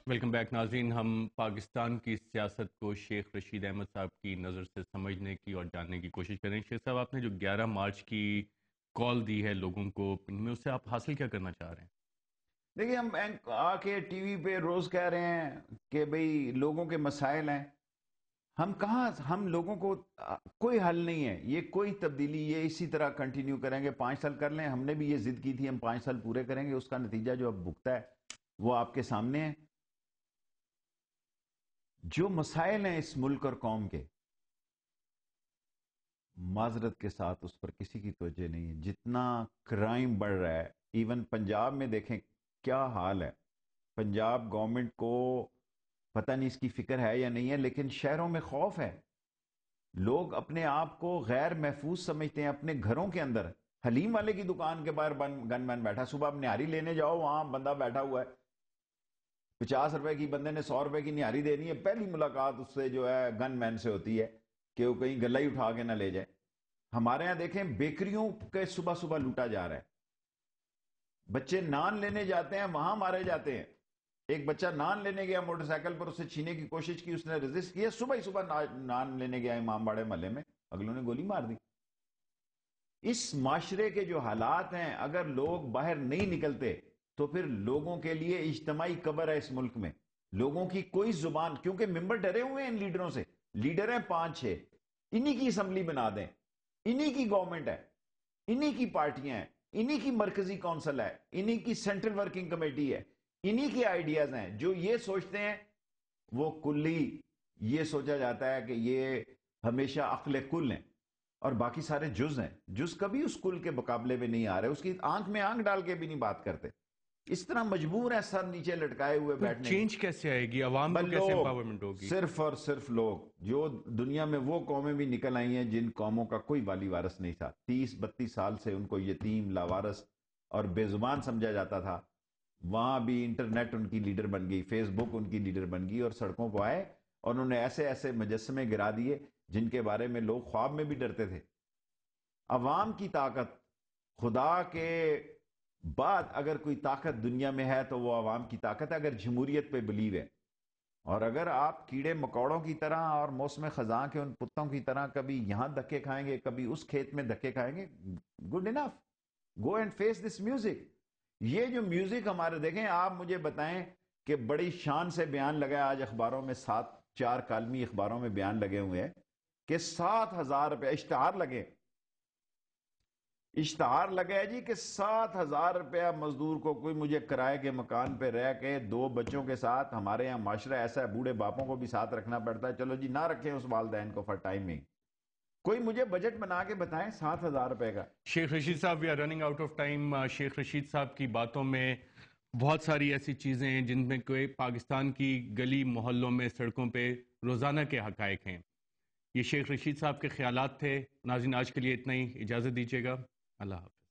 Welcome back ناظرین. ہم پاکستان کی سیاست کو شیخ رشید احمد صاحب کی نظر سے سمجھنے کی اور جاننے کی کوشش کریں. شیخ صاحب، آپ نے جو 11 مارچ کی کال دی ہے لوگوں کو، ان میں اس سے آپ حاصل کیا کرنا چاہ رہے ہیں؟ دیکھیے، ہم آ کے ٹی وی پہ روز کہہ رہے ہیں کہ بھئی لوگوں کے مسائل ہیں. ہم لوگوں کو کوئی حل نہیں ہے. یہ کوئی تبدیلی، یہ اسی طرح کنٹینیو کریں گے. 5 سال کر لیں. ہم نے بھی یہ ضد کی تھی، ہم 5 سال پورے کریں گے. اس کا نتیجہ جو اب بھگتا ہے وہ آپ کے سامنے ہے. جو مسائل ہیں اس ملک اور قوم کے، معذرت کے ساتھ اس پر کسی کی توجہ نہیں ہے. جتنا کرائم بڑھ رہا ہے، ایون پنجاب میں دیکھیں کیا حال ہے. پنجاب گورنمنٹ کو پتہ نہیں اس کی فکر ہے یا نہیں ہے، لیکن شہروں میں خوف ہے. لوگ اپنے آپ کو غیر محفوظ سمجھتے ہیں. اپنے گھروں کے اندر حلیم والے کی دکان کے باہر گن مین بیٹھا. صبح آپ نہاری لینے جاؤ، وہاں بندہ بیٹھا ہوا ہے. 50 روپے کی بندے نے 100 روپے کی نہاری دینی ہے. پہلی ملاقات اس سے جو ہے گن مین سے ہوتی ہے کہ وہ کہیں گلہ ہی اٹھا کے نہ لے جائے. ہمارے یہاں دیکھیں بیکریوں کے صبح صبح لوٹا جا رہا ہے. بچے نان لینے جاتے ہیں، وہاں مارے جاتے ہیں. ایک بچہ نان لینے گیا موٹر سائیکل پر، اسے چھینے کی کوشش کی، اس نے ریزسٹ کیا. صبح ہی صبح نان لینے گیا امام باڑے محلے میں، اگلوں نے گولی مار دی. اس معاشرے کے جو حالات ہیں، اگر لوگ باہر نہیں نکلتے تو پھر لوگوں کے لیے اجتماعی قبر ہے اس ملک میں. لوگوں کی کوئی زبان، کیونکہ ممبر ڈرے ہوئے ہیں ان لیڈروں سے. لیڈر ہیں 5-6، انہی کی اسمبلی بنا دیں، انہی کی گورنمنٹ ہے، انہی کی پارٹیاں ہیں، انہی کی مرکزی کونسل ہے، انہی کی سینٹرل ورکنگ کمیٹی ہے، انہی کے آئیڈیاز ہیں. جو یہ سوچتے ہیں وہ کلی یہ سوچا جاتا ہے کہ یہ ہمیشہ عقل کل ہیں اور باقی سارے جز ہیں. جز کبھی اس کل کے مقابلے میں نہیں آ رہے. اس کی آنکھ میں آنکھ ڈال کے بھی نہیں بات کرتے. اس طرح مجبور ہیں سر نیچے لٹکائے ہوئے بیٹھنے کی. چینج کیسے آئے گی؟ عوام کو کیسے لوگ، امپاورمنٹ ہوگی؟ صرف اور صرف لوگ. جو دنیا میں وہ قومیں بھی نکل آئی ہیں جن قوموں کا کوئی والی وارث نہیں تھا. 30-32 سال سے ان کو یتیم، لاوارث اور بے زبان سمجھا جاتا تھا. وہاں بھی انٹرنیٹ ان کی لیڈر بن گئی، فیس بک ان کی لیڈر بن گئی، اور سڑکوں پہ آئے اور انہوں نے ایسے ایسے مجسمے گرا دیے جن کے بارے میں لوگ خواب میں بھی ڈرتے تھے. عوام کی طاقت، خدا کے بعد اگر کوئی طاقت دنیا میں ہے تو وہ عوام کی طاقت ہے، اگر جمہوریت پہ بلیو ہے. اور اگر آپ کیڑے مکوڑوں کی طرح اور موسم خزاں کے ان کتوں کی طرح کبھی یہاں دھکے کھائیں گے، کبھی اس کھیت میں دھکے کھائیں گے، good enough, go and face this music. یہ جو میوزک ہمارے، دیکھیں آپ مجھے بتائیں کہ بڑی شان سے بیان لگا ہے آج اخباروں میں، 4 کالمی اخباروں میں بیان لگے ہوئے ہیں کہ 7,000 روپے اشتہار لگا ہے جی کہ 7,000 روپیہ مزدور کو. کوئی مجھے کرائے کے مکان پہ رہ کے 2 بچوں کے ساتھ، ہمارے یہاں معاشرہ ایسا ہے بوڑھے باپوں کو بھی ساتھ رکھنا پڑتا ہے. چلو جی نہ رکھیں اس والدین کو فار ٹائمنگ. کوئی مجھے بجٹ بنا کے بتائیں 7,000 روپے کا. شیخ رشید صاحب، we are running out of time. Sheikh Rashid صاحب کی باتوں میں بہت ساری ایسی چیزیں ہیں جن میں کوئی پاکستان کی گلی محلوں میں، سڑکوں پہ روزانہ کے حقائق ہیں. یہ شیخ رشید صاحب کے خیالات تھے. ناظرین، آج کے لیے اتنا ہی. اجازت دیجیے گا. اللہ حافظ.